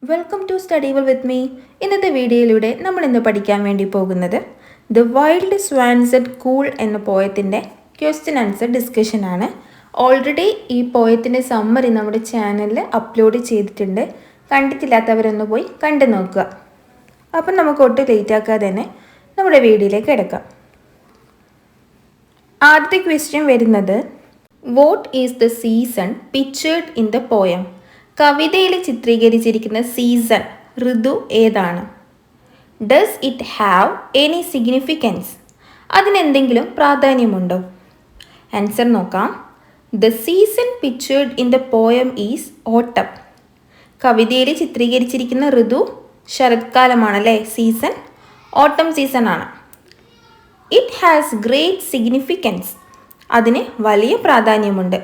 Welcome to study well with me. ഇന്നത്തെ വീഡിയോയിലൂടെ നമ്മൾ ഇന്ന് പഠിക്കാൻ വേണ്ടി പോകുന്നത് the wild swans at Coole എന്ന പോയത്തിൻ്റെ ക്വസ്റ്റ്യൻ ആൻസർ ഡിസ്കഷനാണ്. ഓൾറെഡി ഈ പോയത്തിൻ്റെ സമ്മറി നമ്മുടെ ചാനലിൽ അപ്ലോഡ് ചെയ്തിട്ടുണ്ട്. കണ്ടിട്ടില്ലാത്തവരൊന്ന് പോയി കണ്ടു നോക്കുക. അപ്പം നമുക്ക് ഒട്ടും ലേറ്റ് ആക്കാതെ തന്നെ നമ്മുടെ വീഡിയോയിലേക്ക് കിടക്കാം. ആദ്യത്തെ ക്വസ്റ്റ്യൻ വരുന്നത് what is the season pictured in the poem? കവിതയിൽ ചിത്രീകരിച്ചിരിക്കുന്ന സീസൺ ഋതു ഏതാണ്? Does it have any significance? അതിനെന്തെങ്കിലും പ്രാധാന്യമുണ്ടോ? ആൻസർ നോക്കാം. The season pictured in the poem is ഓട്ടം. കവിതയിൽ ചിത്രീകരിച്ചിരിക്കുന്ന ഋതു ശരത്കാലമാണല്ലേ. സീസൺ ഓട്ടം സീസൺ ആണ്. It has great significance. അതിന് വലിയ പ്രാധാന്യമുണ്ട്.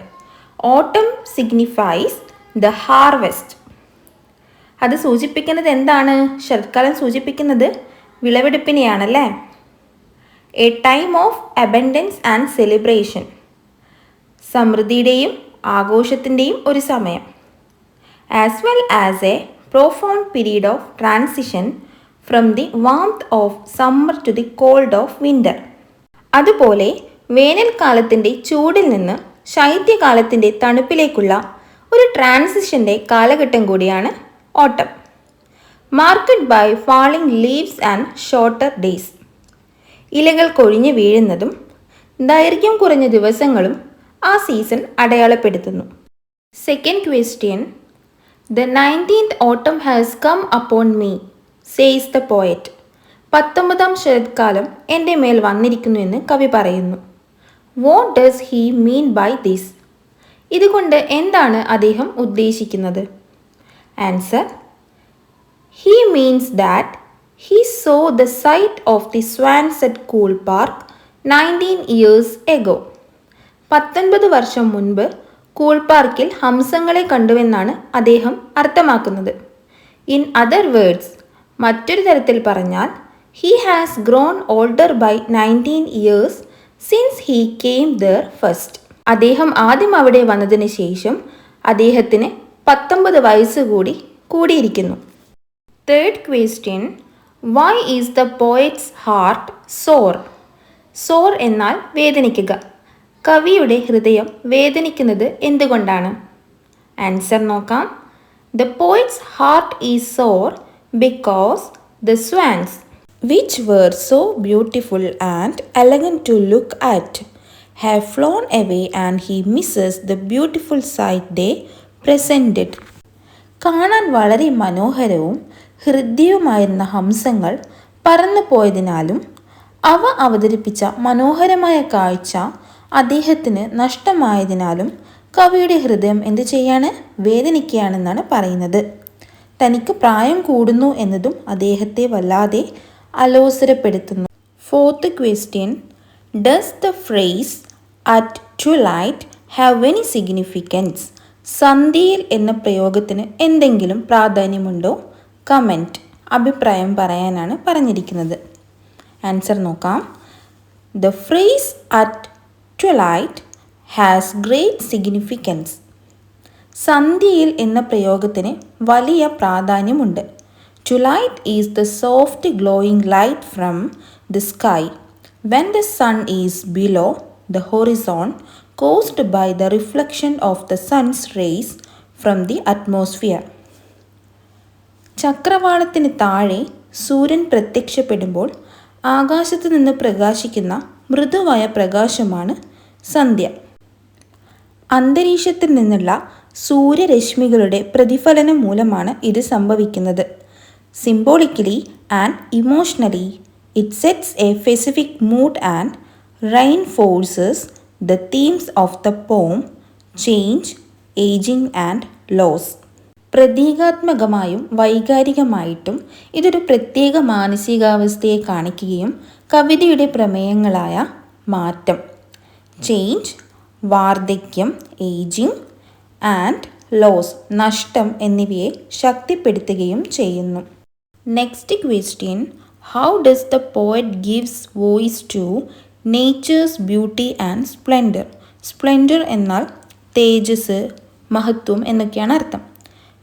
ഓട്ടം സിഗ്നിഫൈസ് ദ ഹാർവെസ്റ്റ്. അത് സൂചിപ്പിക്കുന്നത് എന്താണ്? ശരത്കാലം സൂചിപ്പിക്കുന്നത് വിളവെടുപ്പിനെയാണല്ലേ. A time of abundance and celebration. സമൃദ്ധിയുടെയും ആഘോഷത്തിൻ്റെയും ഒരു സമയം. As well as a profound period of transition from the warmth of summer to the cold of winter. അതുപോലെ വേനൽക്കാലത്തിൻ്റെ ചൂടിൽ നിന്ന് ശൈത്യകാലത്തിൻ്റെ തണുപ്പിലേക്കുള്ള ഒരു ട്രാൻസിഷൻ്റെ കാലഘട്ടം കൂടിയാണ് autumn. Marked by falling leaves and shorter days. ഇലകൾ കൊഴിഞ്ഞു വീഴുന്നതും ദൈർഘ്യം കുറഞ്ഞ ദിവസങ്ങളും ആ സീസൺ അടയാളപ്പെടുത്തുന്നു. Second question. The 19th autumn has come upon me says the poet. 19ാം ശരത്കാലം എൻ്റെ മേൽ വന്നിരിക്കുന്നു എന്ന് കവി പറയുന്നു. What does he mean by this? ഇതുകൊണ്ട് എന്താണ് അദ്ദേഹം ഉദ്ദേശിക്കുന്നത്? Answer. He means that he saw the sight of the swans at Coole Park 19 years ago. 19 വർഷം മുൻപ് കൂൾ പാർക്കിൽ ഹംസങ്ങളെ കണ്ടുവെന്നാണ് അദ്ദേഹം അർത്ഥമാക്കുന്നത്. ഇൻ അതർ വേർഡ്സ്, മറ്റൊരു തരത്തിൽ പറഞ്ഞാൽ, he has grown older by 19 years since he came there first. അദ്ദേഹം ആദ്യം അവിടെ വന്നതിന് ശേഷം അദ്ദേഹത്തിന് 19 വയസ്സ് കൂടിയിരിക്കുന്നു. Third question. Why is the poet's heart sore? Sore എന്നാൽ വേദനിക്കുക. കവിയുടെ ഹൃദയം വേദനിക്കുന്നത് എന്തുകൊണ്ടാണ്? ആൻസർ നോക്കാം. The poet's heart is sore because the swans which were so beautiful and elegant to look at have flown away and he misses the beautiful sight they presented. കാണാൻ വളരെ മനോഹരവും ഹൃദ്യവുമായിരുന്ന ഹംസങ്ങൾ പറന്നു പോയതിനാലും അവ അവതരിപ്പിച്ച മനോഹരമായ കാഴ്ച അദ്ദേഹത്തിന് നഷ്ടമായതിനാലും കവിയുടെ ഹൃദയം എന്തു ചെയ്യാണ്? വേദനിക്കുകയാണെന്നാണ് പറയുന്നത്. തനിക്ക് പ്രായം കൂടുന്നു എന്നതും അദ്ദേഹത്തെ വല്ലാതെ അലോസരപ്പെടുത്തുന്നു. Fourth question. Does the phrase at twilight have any significance? സന്ധ്യയിൽ എന്ന പ്രയോഗത്തിന് എന്തെങ്കിലും പ്രാധാന്യമുണ്ടോ? കമൻറ്റ്, അഭിപ്രായം പറയാനാണ് പറഞ്ഞിരിക്കുന്നത്. ആൻസർ നോക്കാം. The phrase at twilight has great significance. സന്ധ്യയിൽ എന്ന പ്രയോഗത്തിന് വലിയ പ്രാധാന്യമുണ്ട്. Twilight is the soft glowing light from the sky when the sun is below the horizon, caused by the reflection of the sun's rays from the atmosphere. ചക്രവാളത്തിന് താഴെ സൂര്യൻ പ്രത്യക്ഷപ്പെടുമ്പോൾ ആകാശത്ത് നിന്ന് പ്രകാശിക്കുന്ന മൃദുവായ പ്രകാശമാണ് സന്ധ്യ. അന്തരീക്ഷത്തിൽ നിന്നുള്ള സൂര്യരശ്മികളുടെ പ്രതിഫലനം മൂലമാണ് ഇത് സംഭവിക്കുന്നത്. Symbolically and emotionally, it sets a specific mood and reinforces the themes of the poem: change, aging and loss. പ്രതീകാത്മകമായും വൈകാരികമായിട്ടും ഇതൊരു പ്രത്യേക മാനസികാവസ്ഥയെ കാണിക്കുകയും കവിതയുടെ പ്രമേയങ്ങളായ മാറ്റം, ചേഞ്ച്, വാർദ്ധക്യം, ഏജിങ്, ആൻഡ് ലോസ്, നഷ്ടം എന്നിവയെ ശക്തിപ്പെടുത്തുകയും ചെയ്യുന്നു. Next question. How does the poet gives voice to nature's beauty and splendor? Splendor എന്നാൽ തേജസ്, മഹത്വം എന്നൊക്കെയാണ് അർത്ഥം.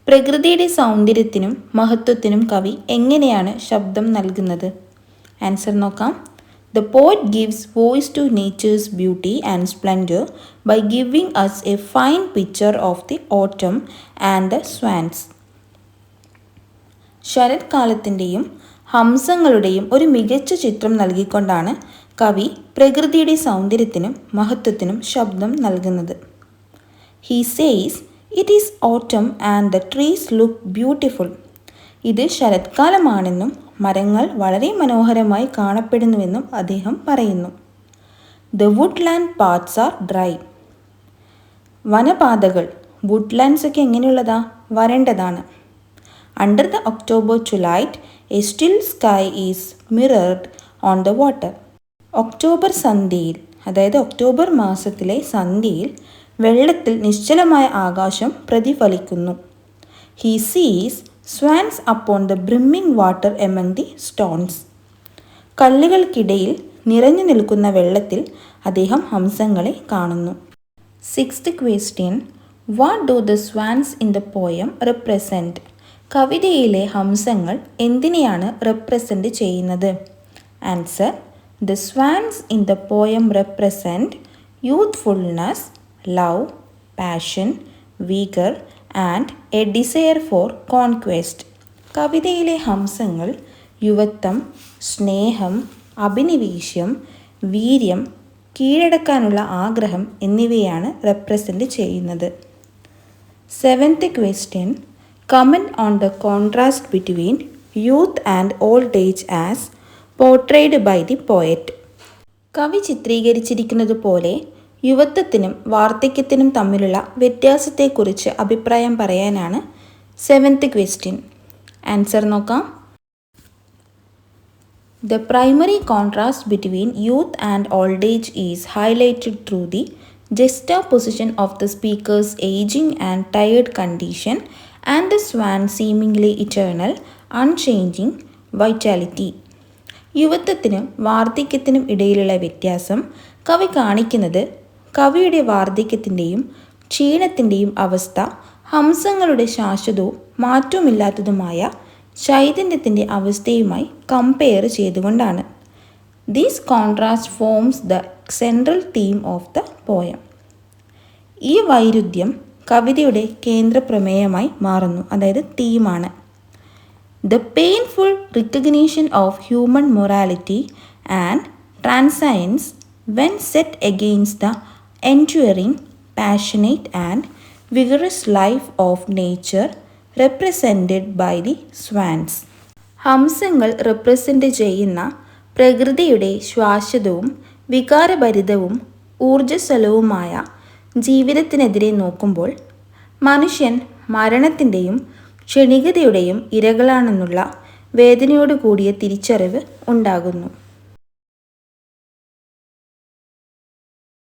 പ്രകൃതിയുടെ സൗന്ദര്യത്തിനും മഹത്വത്തിനും കവി എങ്ങനെയാണ് ശബ്ദം നൽകുന്നത്? ആൻസർ നോക്കാം. The poet gives voice to nature's beauty and splendor by giving us a fine picture of the autumn and the swans. ശരത്കാലത്തിൻ്റെയും ഹംസങ്ങളുടെയും ഒരു മികച്ച ചിത്രം നൽകിക്കൊണ്ടാണ് കവി പ്രകൃതിയുടെ സൗന്ദര്യത്തിനും മഹത്വത്തിനും ശബ്ദം നൽകുന്നത്. He says, "It is autumn and the trees look beautiful." ഇത് ശരത്കാലമാണെന്നും മരങ്ങൾ വളരെ മനോഹരമായി കാണപ്പെടുന്നുവെന്നും അദ്ദേഹം പറയുന്നു. The woodland paths are dry. വനപാതകൾ വുഡ്ലാൻഡ്സ് ഒക്കെ എങ്ങനെയുള്ളതാ? വരണ്ടതാണ്. Under the October twilight, a still sky is mirrored on the water. October സന്ധ്യയിൽ, അതായത് ഒക്ടോബർ മാസത്തിലെ സന്ധ്യയിൽ വെള്ളത്തിൽ നിശ്ചലമായ ആകാശം പ്രതിഫലിക്കുന്നു. He sees swans upon the brimming water among the stones. കല്ലുകൾക്കിടയിൽ നിറഞ്ഞു നിൽക്കുന്ന വെള്ളത്തിൽ അദ്ദേഹം ഹംസങ്ങളെ കാണുന്നു. Sixth question. What do the swans in the poem represent? കവിതയിലെ ഹംസങ്ങൾ എന്തിനെയാണ് റെപ്രസെൻ്റ് ചെയ്യുന്നത്? Answer. The swans in the poem represent youthfulness, love, passion, vigor and a desire for conquest. കവിതയിലെ ഹംസങ്ങൾ യുവത്വം, സ്നേഹം, അഭിനിവേശം, വീര്യം, കീഴടക്കാനുള്ള ആഗ്രഹം എന്നിവയാണ് റെപ്രസെൻ്റ് ചെയ്യുന്നത്. Seventh question. Comment on the contrast between youth and old age as portrayed by the poet. കവി ചിത്രീകരിച്ചിരിക്കുന്നത് പോലെ യുവത്വത്തിനും വാർദ്ധക്യത്തിനും തമ്മിലുള്ള വ്യത്യാസത്തെക്കുറിച്ച് അഭിപ്രായം പറയാനാണ് 7th question. ആൻസർ നോക്കാം. The primary contrast between youth and old age is highlighted through the juxtaposition of the speaker's aging and tired condition and the swan's seemingly eternal, unchanging vitality. യുവത്വത്തിനും വാർദ്ധക്യത്തിനും ഇടയിലുള്ള വ്യത്യാസം കവി കാണിക്കുന്നത് കവിയുടെ വാർദ്ധക്യത്തിൻ്റെയും ക്ഷീണത്തിൻ്റെയും അവസ്ഥ ഹംസങ്ങളുടെ ശാശ്വതവും മാറ്റവുമില്ലാത്തതുമായ ചൈതന്യത്തിൻ്റെ അവസ്ഥയുമായി കമ്പയർ ചെയ്തുകൊണ്ടാണ്. This contrast forms the central theme of the poem. ഈ വൈരുദ്ധ്യം കവിതയുടെ കേന്ദ്ര പ്രമേയമായി മാറുന്നു, അതായത് തീമാണ്. The painful recognition of human morality and transience when set against the enduring, passionate and vigorous life of nature represented by the swans. ഹംസങ്ങൾ represent ചെയ്യുന്ന പ്രകൃതിയുടെ ശ്വാശ്വതവും വികാരഭരിതവും ഊർജ്ജസ്വലവുമായ ജീവിതത്തിനെതിരെ നോക്കുമ്പോൾ മനുഷ്യൻ മരണത്തിൻ്റെയും ക്ഷണികതയുടെയും ഇരകളാണെന്നുള്ള വേദനയോടു കൂടിയ തിരിച്ചറിവ് ഉണ്ടാകുന്നു.